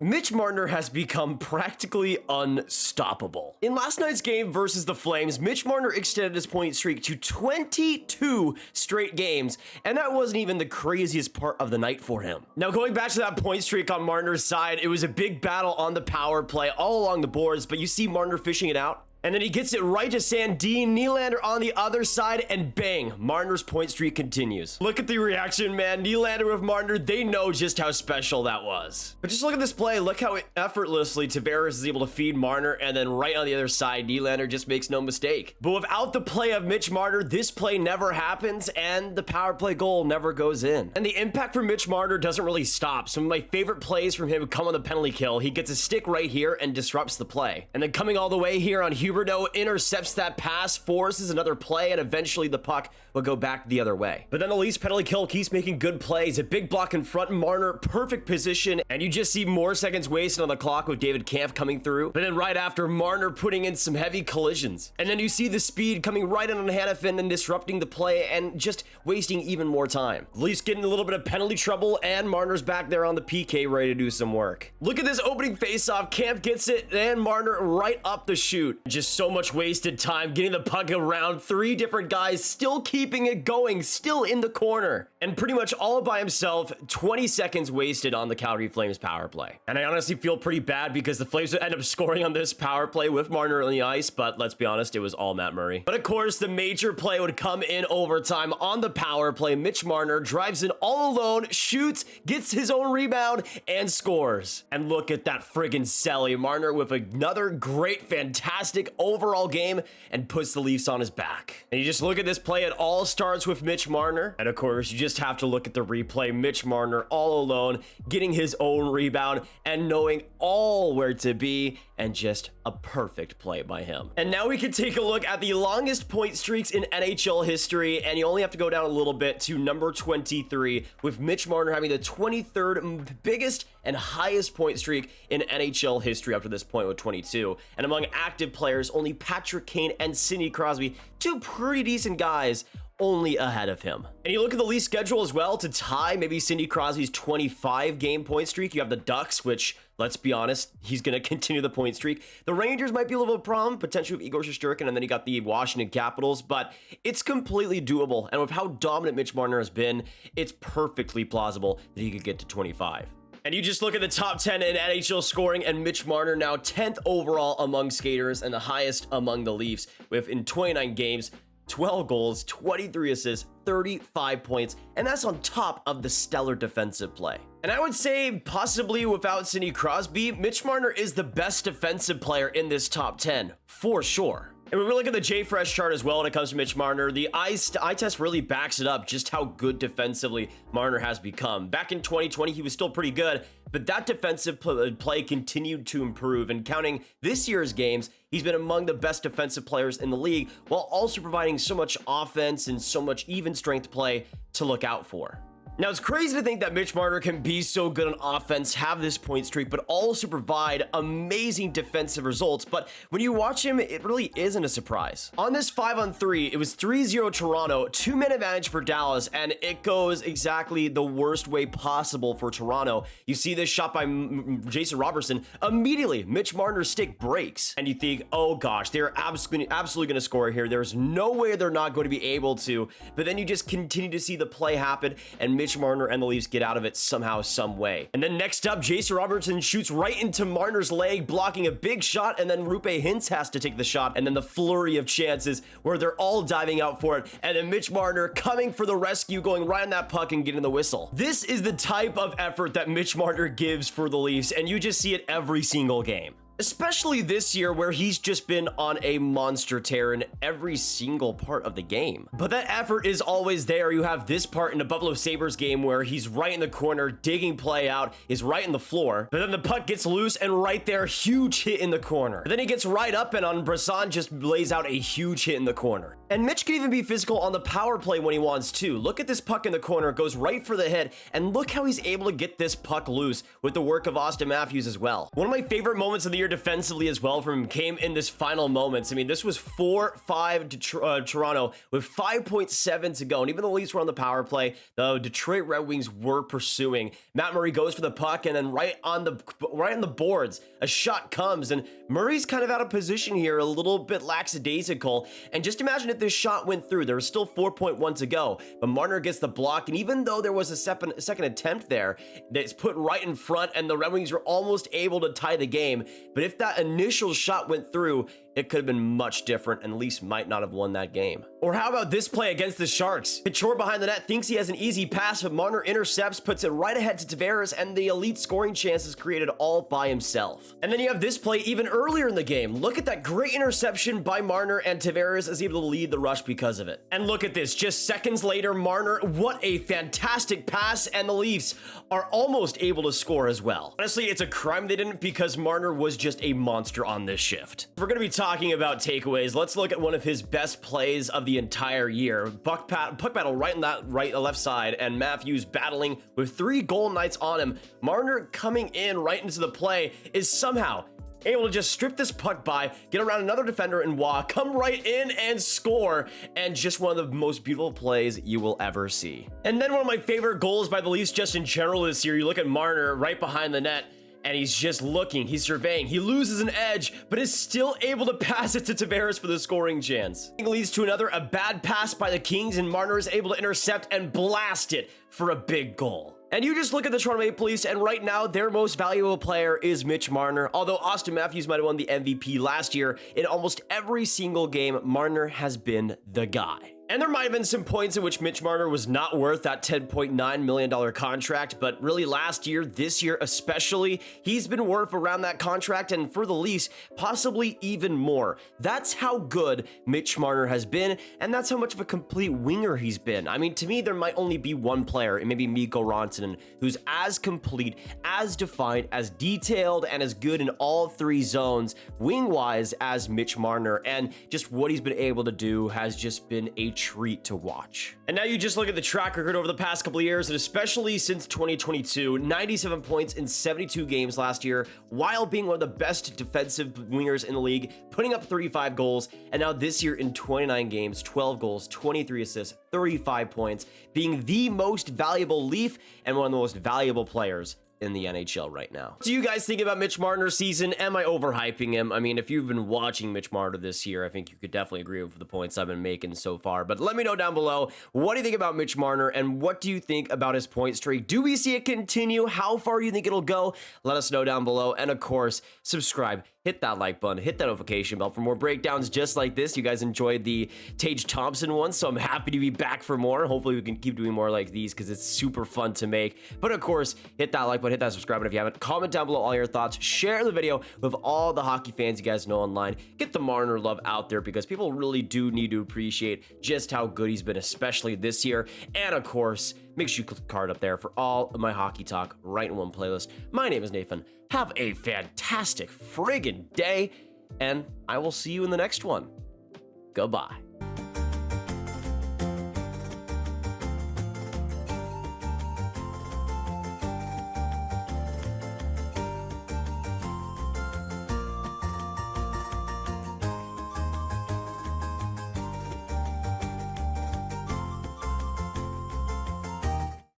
Mitch Marner has become practically unstoppable. In last night's game versus the Flames, Mitch Marner extended his point streak to 22 straight games, and that wasn't even the craziest part of the night for him. Now, going back to that point streak on Marner's side, it was a big battle on the power play all along the boards, but you see Marner fishing it out. And then he gets it right to Sandin, Nylander on the other side, and bang, Marner's point streak continues. Look at the reaction, man. Nylander with Marner, they know just how special that was. But just look at this play. Look how effortlessly Tavares is able to feed Marner, and then right on the other side, Nylander just makes no mistake. But without the play of Mitch Marner, this play never happens, and the power play goal never goes in. And the impact for Mitch Marner doesn't really stop. Some of my favorite plays from him come on the penalty kill. He gets a stick right here and disrupts the play. And then coming all the way here on Huberdeau, intercepts that pass, forces another play, and eventually the puck will go back the other way. But then the Leafs penalty kill keeps making good plays. A big block in front, Marner, perfect position, and you just see more seconds wasted on the clock with David Kampf coming through. But then right after, Marner putting in some heavy collisions. And then you see the speed coming right in on Hanifin and disrupting the play and just wasting even more time. The Leafs getting a little bit of penalty trouble, and Marner's back there on the PK ready to do some work. Look at this opening faceoff. Kampf gets it, and Marner right up the chute. Just so much wasted time getting the puck around. 3 different guys still keeping it going, still in the corner. And pretty much all by himself, 20 seconds wasted on the Calgary Flames power play. And I honestly feel pretty bad because the Flames would end up scoring on this power play with Marner on the ice, but let's be honest, it was all Matt Murray. But of course, the major play would come in overtime on the power play. Mitch Marner drives in all alone, shoots, gets his own rebound, and scores. And look at that friggin' celly. Marner with another great, fantastic overall game and puts the Leafs on his back. And you just look at this play, it all starts with Mitch Marner. And of course, you just have to look at the replay. Mitch Marner all alone, getting his own rebound and knowing all where to be, and just a perfect play by him. And now we can take a look at the longest point streaks in NHL history, and you only have to go down a little bit to number 23, with Mitch Marner having the 23rd biggest and highest point streak in NHL history up to this point with 22. And among active players, only Patrick Kane and Sidney Crosby, 2 pretty decent guys, only ahead of him. And you look at the Leafs schedule as well to tie maybe Sidney Crosby's 25 game point streak. You have the Ducks, which, let's be honest, he's going to continue the point streak. The Rangers might be a little bit of a problem, potentially with Igor Shesterkin, and then you got the Washington Capitals, but it's completely doable. And with how dominant Mitch Marner has been, it's perfectly plausible that he could get to 25. And you just look at the top 10 in NHL scoring, and Mitch Marner now 10th overall among skaters and the highest among the Leafs, with in 29 games, 12 goals, 23 assists, 35 points, and that's on top of the stellar defensive play. And I would say, possibly without Sidney Crosby, Mitch Marner is the best defensive player in this top 10, for sure. And when we look at the JFresh chart as well when it comes to Mitch Marner, the eye test really backs it up just how good defensively Marner has become. Back in 2020, he was still pretty good, but that defensive play continued to improve. And counting this year's games, he's been among the best defensive players in the league, while also providing so much offense and so much even strength play to look out for. Now, it's crazy to think that Mitch Marner can be so good on offense, have this point streak, but also provide amazing defensive results. But when you watch him, it really isn't a surprise. On this 5-on-3, it was 3-0 Toronto, 2-man advantage for Dallas, and it goes exactly the worst way possible for Toronto. You see this shot by Jason Robertson. Immediately, Mitch Marner's stick breaks, and you think, oh gosh, they're absolutely going to score here. There's no way they're not going to be able to. But then you just continue to see the play happen, and Mitch Marner and the Leafs get out of it somehow, some way. And then next up, Jason Robertson shoots right into Marner's leg, blocking a big shot, and then Rupe Hintz has to take the shot, and then the flurry of chances where they're all diving out for it, and then Mitch Marner coming for the rescue, going right on that puck and getting the whistle. This is the type of effort that Mitch Marner gives for the Leafs, and you just see it every single game. Especially this year where he's just been on a monster tear in every single part of the game. But that effort is always there. You have this part in the Buffalo Sabres game where he's right in the corner, digging play out, is right in the floor, but then the puck gets loose and right there, huge hit in the corner. But then he gets right up and on Brisson just lays out a huge hit in the corner. And Mitch can even be physical on the power play when he wants to. Look at this puck in the corner, it goes right for the hit, and look how he's able to get this puck loose with the work of Austin Matthews as well. One of my favorite moments of the year defensively as well from him came in this final moments. I mean, this was 4-5 to Toronto with 5.7 to go. And even though the Leafs were on the power play, the Detroit Red Wings were pursuing. Matt Murray goes for the puck, and then right on the boards, a shot comes, and Murray's kind of out of position here, a little bit lackadaisical. And just imagine if this shot went through. There was still 4.1 to go, but Marner gets the block, and even though there was a second attempt there that's put right in front, and the Red Wings were almost able to tie the game, but if that initial shot went through, it could have been much different, and Leafs might not have won that game. Or how about this play against the Sharks? Couture behind the net thinks he has an easy pass, but Marner intercepts, puts it right ahead to Tavares, and the elite scoring chances created all by himself. And then you have this play even earlier in the game. Look at that great interception by Marner, and Tavares is able to lead the rush because of it. And look at this, just seconds later, Marner, what a fantastic pass, and the Leafs are almost able to score as well. Honestly, it's a crime they didn't, because Marner was just a monster on this shift. We're gonna be talking about takeaways. Let's look at one of his best plays of the entire year. Puck battle right on that left side, and Matthews battling with 3 goal knights on him. Marner coming in right into the play is somehow able to just strip this puck by, get around another defender in Waugh, come right in and score, and just one of the most beautiful plays you will ever see. And then one of my favorite goals by the Leafs just in general this year, you look at Marner right behind the net, and he's just looking, he's surveying, he loses an edge, but is still able to pass it to Tavares for the scoring chance. It leads to a bad pass by the Kings, and Marner is able to intercept and blast it for a big goal. And you just look at the Toronto Maple Leafs, and right now, their most valuable player is Mitch Marner. Although Austin Matthews might have won the MVP last year, in almost every single game, Marner has been the guy. And there might have been some points in which Mitch Marner was not worth that $10.9 million contract, but really last year, this year especially, he's been worth around that contract, and for the Leafs, possibly even more. That's how good Mitch Marner has been, and that's how much of a complete winger he's been. I mean, to me, there might only be one player, and maybe Mikko Rantanen, who's as complete, as defined, as detailed, and as good in all 3 zones, wing-wise, as Mitch Marner, and just what he's been able to do has just been a treat to watch. And now you just look at the track record over the past couple of years, and especially since 2022, 97 points in 72 games last year, while being one of the best defensive wingers in the league, putting up 35 goals, and now this year in 29 games, 12 goals, 23 assists, 35 points, being the most valuable Leaf and one of the most valuable players in the NHL right now. What do you guys think about Mitch Marner's season? Am I overhyping him? I mean, if you've been watching Mitch Marner this year, I think you could definitely agree with the points I've been making so far. But let me know down below, what do you think about Mitch Marner, and what do you think about his point streak? Do we see it continue? How far do you think it'll go? Let us know down below. And of course, subscribe. Hit that like button, hit that notification bell for more breakdowns just like this. You guys enjoyed the Tage Thompson one, so I'm happy to be back for more. Hopefully we can keep doing more like these because it's super fun to make. But of course, hit that like button, hit that subscribe button if you haven't. Comment down below all your thoughts. Share the video with all the hockey fans you guys know online. Get the Marner love out there because people really do need to appreciate just how good he's been, especially this year. And of course, make sure you click the card up there for all of my hockey talk right in one playlist. My name is Nathan. Have a fantastic friggin' day, and I will see you in the next one. Goodbye.